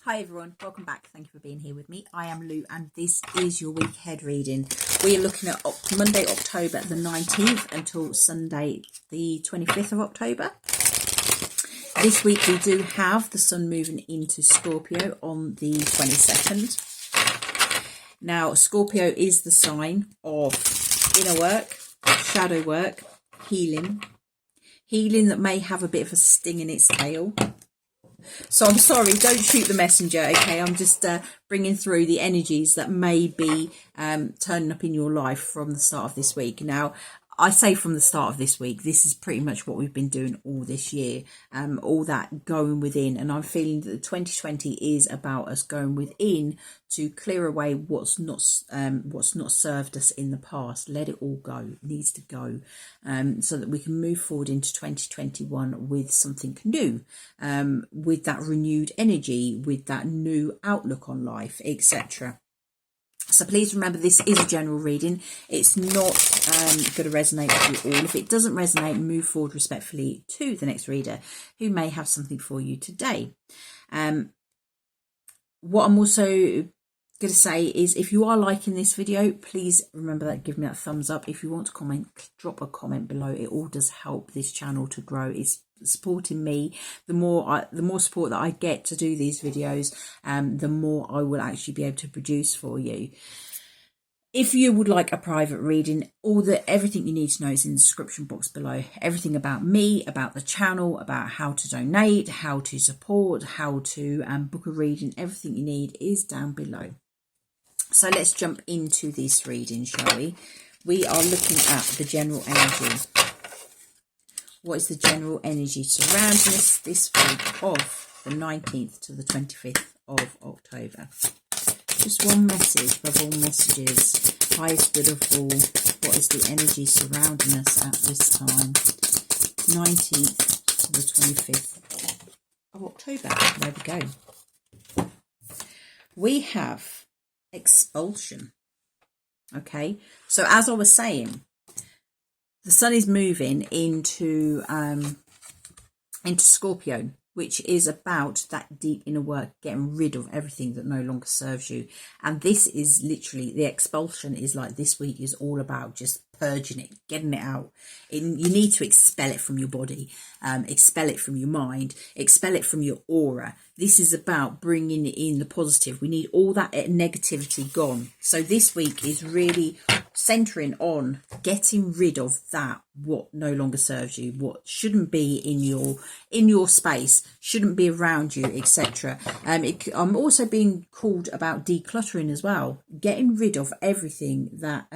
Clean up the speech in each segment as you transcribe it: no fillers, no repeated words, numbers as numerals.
Hi everyone, welcome back. Thank you for being here with me. I am Lou and this is your week ahead reading. We are looking at Monday, October the 19th until Sunday the 25th of October. This week we do have the sun moving into Scorpio on the 22nd. Now Scorpio is the sign of inner work, shadow work, healing that may have a bit of a sting in its tail. So I'm sorry, don't shoot the messenger, okay? I'm just bringing through the energies that may be turning up in your life from the start of this week. Now, I say from the start of this week, this is pretty much what we've been doing all this year, all that going within. And I'm feeling that 2020 is about us going within to clear away what's not served us in the past. Let it all go. It needs to go, so that we can move forward into 2021 with something new, with that renewed energy, with that new outlook on life, etc. So please remember, this is a general reading. It's not going to resonate with you all. If it doesn't resonate, move forward respectfully to the next reader who may have something for you today. What I'm also going to say is, if you are liking this video, please remember that, give me that thumbs up. If you want to comment, drop a comment below. It all does help this channel to grow. It's supporting me. The more support that I get to do these videos, the more I will actually be able to produce for you. If you would like a private reading, everything you need to know is in the description box below. Everything about me, about the channel, about how to donate, how to support, how to book a reading, everything you need is down below. So let's jump into this reading, shall we? We are looking at the general energy. What is the general energy surrounding us this week of the 19th to the 25th of October? Just one message above all messages. Highest good of all. What is the energy surrounding us at this time? 19th to the 25th of October. There we go. We have expulsion. Okay. So as I was saying, the sun is moving into Scorpio, which is about that deep inner work, getting rid of everything that no longer serves you. And this is literally, the expulsion is like, this week is all about just purging it, getting it out. You need to expel it from your body, expel it from your mind, expel it from your aura. This is about bringing in the positive. We need all that negativity gone. So this week is really centering on getting rid of that what no longer serves you, what shouldn't be in your space, shouldn't be around you, etc. I'm also being called about decluttering as well, getting rid of everything that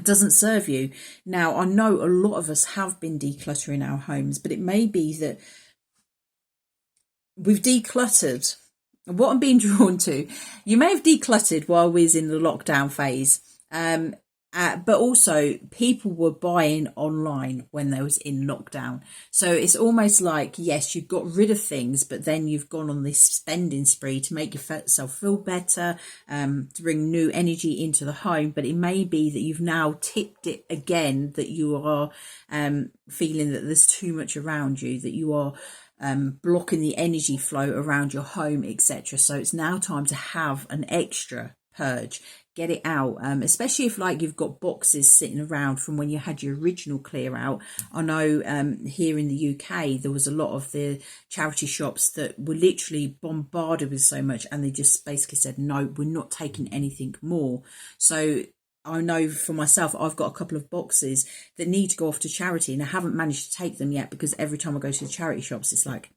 doesn't serve you. Now, I know a lot of us have been decluttering our homes, but it may be that we've decluttered. What I'm being drawn to, you may have decluttered while we was in the lockdown phase, but also people were buying online when they was in lockdown. So it's almost like, yes, you've got rid of things, but then you've gone on this spending spree to make yourself feel better, to bring new energy into the home. But it may be that you've now tipped it again, that you are feeling that there's too much around you, that you are blocking the energy flow around your home, etc. So it's now time to have an extra purge. Get it out, especially if like you've got boxes sitting around from when you had your original clear out. I know here in the UK there was a lot of the charity shops that were literally bombarded with so much, and they just basically said, no, we're not taking anything more. So I know for myself, I've got a couple of boxes that need to go off to charity, and I haven't managed to take them yet, because every time I go to the charity shops, it's like,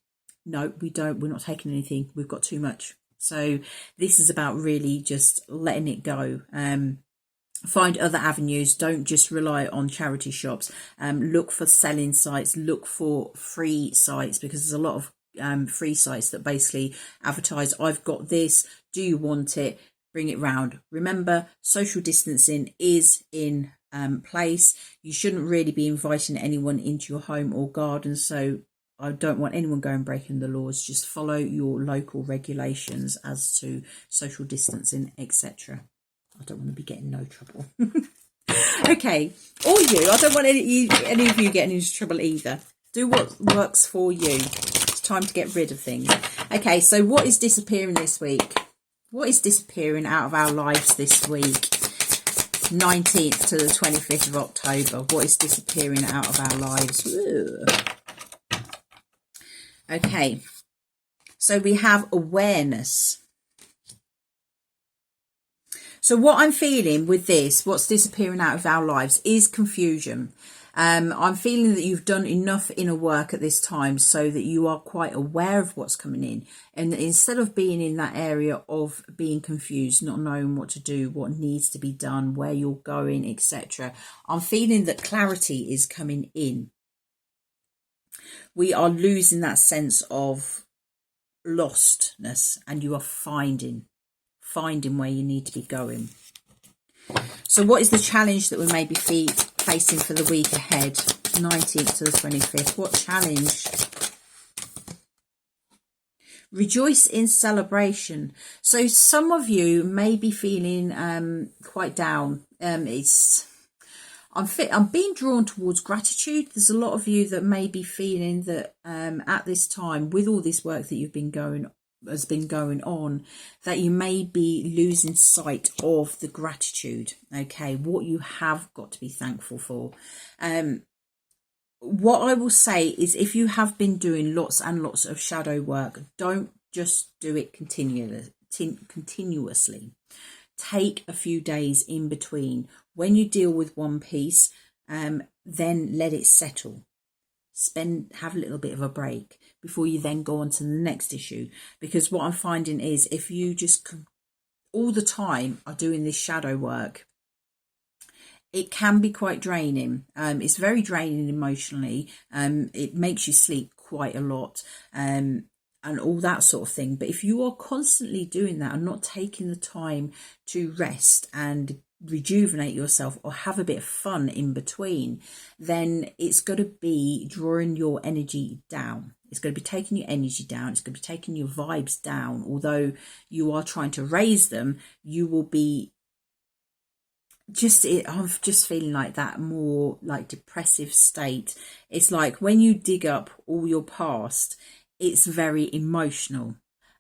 no, we're not taking anything, we've got too much. So this is about really just letting it go. Find other avenues. Don't just rely on charity shops. Look for selling sites. Look for free sites, because there's a lot of free sites that basically advertise, I've got this. Do you want it? Bring it round. Remember, social distancing is in place. You shouldn't really be inviting anyone into your home or garden. So I don't want anyone going breaking the laws. Just follow your local regulations as to social distancing, etc. I don't want to be getting no trouble. Okay, or you. I don't want any of you getting into trouble either. Do what works for you. time to get rid of things. Okay, so what is disappearing this week? What is disappearing out of our lives this week? 19th to the 25th of October. What is disappearing out of our lives? Ooh. Okay, so we have awareness. So what I'm feeling with this, what's disappearing out of our lives, is confusion. I'm feeling that you've done enough inner work at this time so that you are quite aware of what's coming in. And instead of being in that area of being confused, not knowing what to do, what needs to be done, where you're going, etc., I'm feeling that clarity is coming in. We are losing that sense of lostness, and you are finding where you need to be going. So what is the challenge that we may be facing for the week ahead, 19th to the 25th? What challenge? Rejoice in celebration. So some of you may be feeling quite down. I'm being drawn towards gratitude. There's a lot of you that may be feeling that at this time, with all this work that has been going on, that you may be losing sight of the gratitude. Okay, what you have got to be thankful for. What I will say is, if you have been doing lots and lots of shadow work, don't just do it continuously. Take a few days in between. When you deal with one piece, then let it settle. Have a little bit of a break before you then go on to the next issue. Because what I'm finding is, if you just all the time are doing this shadow work, it can be quite draining. It's very draining emotionally. It makes you sleep quite a lot, and all that sort of thing. But if you are constantly doing that and not taking the time to rest and rejuvenate yourself or have a bit of fun in between, then it's going to be drawing your energy down. It's going to be taking your energy down. It's going to be taking your vibes down. Although you are trying to raise them, you will be I'm just feeling like that more like depressive state. It's like when you dig up all your past, it's very emotional.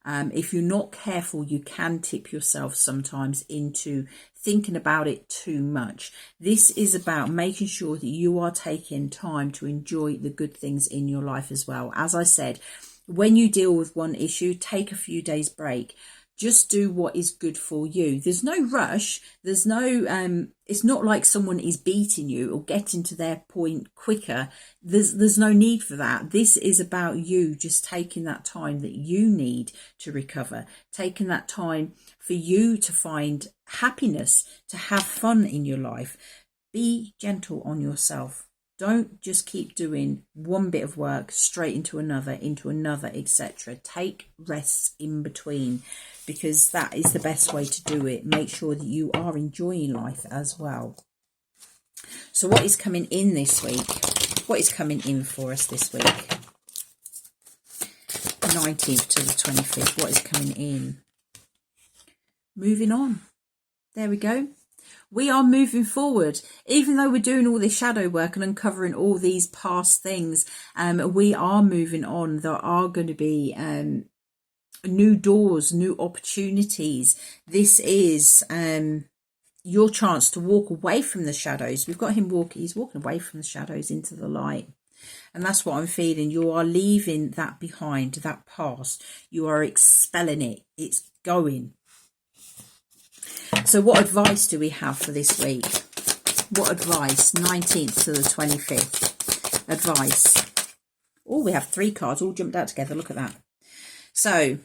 If you're not careful, you can tip yourself sometimes into thinking about it too much. This is about making sure that you are taking time to enjoy the good things in your life as well. As I said, when you deal with one issue, take a few days break. Just do what is good for you. There's no rush. There's no, it's not like someone is beating you or getting to their point quicker. There's no need for that. This is about you just taking that time that you need to recover, taking that time for you to find happiness, to have fun in your life. Be gentle on yourself. Don't just keep doing one bit of work straight into another, etc. Take rests in between, because that is the best way to do it. Make sure that you are enjoying life as well. So what is coming in this week? What is coming in for us this week? 19th to the 25th. What is coming in? Moving on. There we go. We are moving forward. Even though we're doing all this shadow work and uncovering all these past things, we are moving on. There are going to be new doors, new opportunities. This is your chance to walk away from the shadows. We've got him he's walking away from the shadows into the light. And that's what I'm feeling. You are leaving that behind, that past. You are expelling it. It's going. So what advice do we have for this week? What advice? 19th to the 25th. Advice. Oh, we have 3 cards all jumped out together. Look at that. So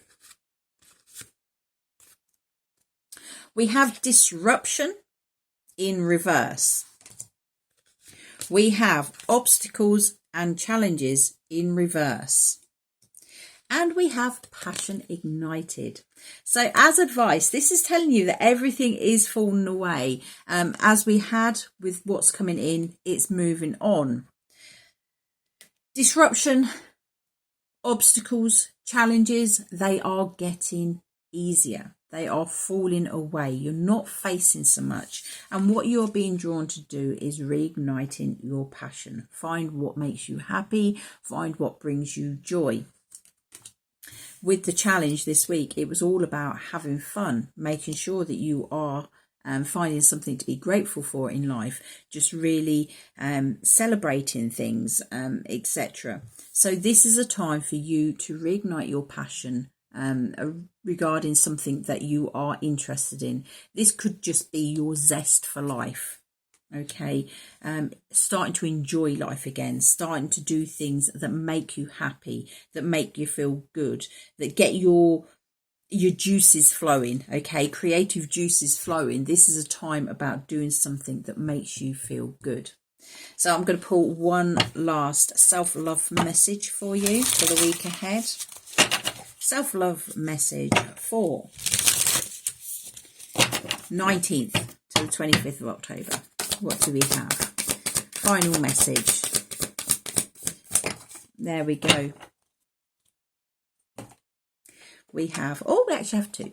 we have disruption in reverse. We have obstacles and challenges in reverse. And we have passion ignited. So as advice, this is telling you that everything is falling away. As we had with what's coming in, it's moving on. Disruption, obstacles, challenges, they are getting easier. They are falling away. You're not facing so much. And what you're being drawn to do is reigniting your passion. Find what makes you happy. Find what brings you joy. with the challenge this week, it was all about having fun, making sure that you are finding something to be grateful for in life, just really celebrating things, etc. So this is a time for you to reignite your passion regarding something that you are interested in. This could just be your zest for life. Okay, starting to enjoy life again, starting to do things that make you happy, that make you feel good, that get your juices flowing. Okay, creative juices flowing. This is a time about doing something that makes you feel good. So I'm going to pull one last self-love message for you for the week ahead. Self-love message for 19th to the 25th of October. What do we have? Final message. There we go. We have, oh, we actually have two.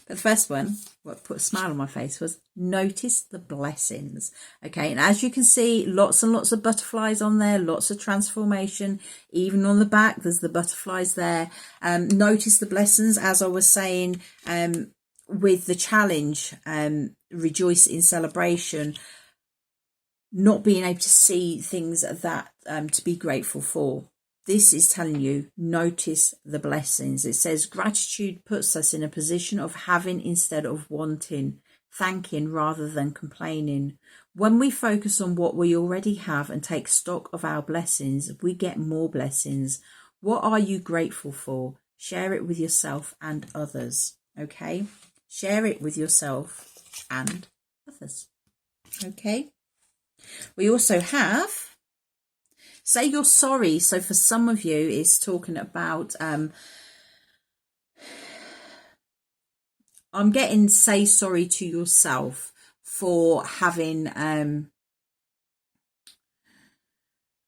But the first one, what put a smile on my face, was notice the blessings. Okay, and as you can see, lots and lots of butterflies on there, lots of transformation. Even on the back, there's the butterflies there. Notice the blessings, as I was saying, with the challenge, rejoice in celebration. Not being able to see things that to be grateful for. This is telling you, notice the blessings. It says gratitude puts us in a position of having instead of wanting, thanking rather than complaining. When we focus on what we already have and take stock of our blessings, we get more blessings. What are you grateful for? Share it with yourself and others. Okay? Share it with yourself and others. Okay? We also have, say you're sorry. So for some of you, it's talking about, I'm getting say sorry to yourself for having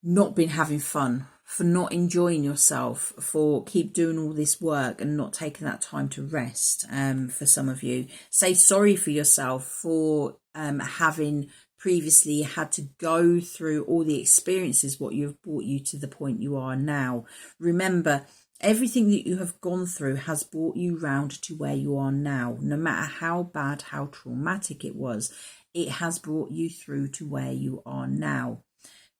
not been having fun, for not enjoying yourself, for keep doing all this work and not taking that time to rest. For some of you, say sorry for yourself for having previously had to go through all the experiences, what you've brought you to the point you are now. Remember, everything that you have gone through has brought you round to where you are now. No matter how bad, how traumatic it was, it has brought you through to where you are now.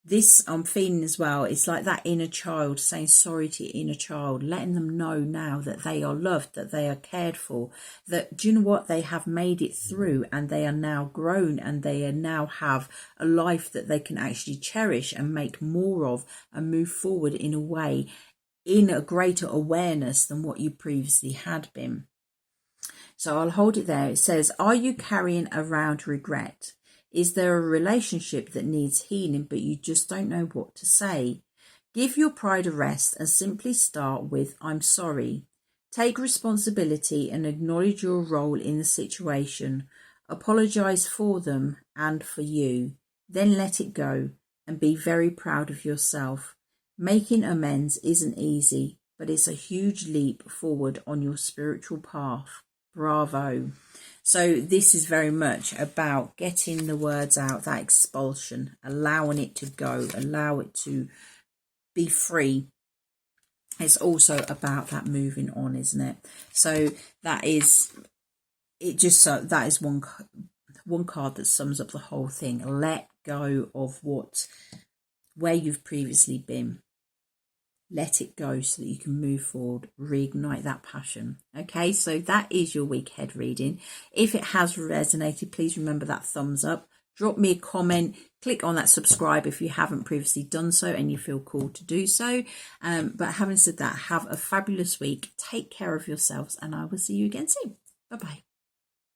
This I'm feeling as well, it's like that inner child, saying sorry to your inner child, letting them know now that they are loved, that they are cared for, that, do you know what, they have made it through and they are now grown and they are now have a life that they can actually cherish and make more of and move forward in a way, in a greater awareness than what you previously had been. So I'll hold it there. It says, are you carrying around regret? Is there a relationship that needs healing, but you just don't know what to say? Give your pride a rest and simply start with, I'm sorry. Take responsibility and acknowledge your role in the situation. Apologize for them and for you. Then let it go and be very proud of yourself. Making amends isn't easy, but it's a huge leap forward on your spiritual path. Bravo. So this is very much about getting the words out, that expulsion, allowing it to go, allow it to be free. It's also about that moving on, isn't it? So that is it. Just so that is one card that sums up the whole thing. Let go of where you've previously been. Let it go so that you can move forward, reignite that passion. Okay, so that is your week ahead reading. If it has resonated, please remember that thumbs up. Drop me a comment. Click on that subscribe if you haven't previously done so and you feel called to do so. But having said that, have a fabulous week. Take care of yourselves and I will see you again soon. Bye-bye.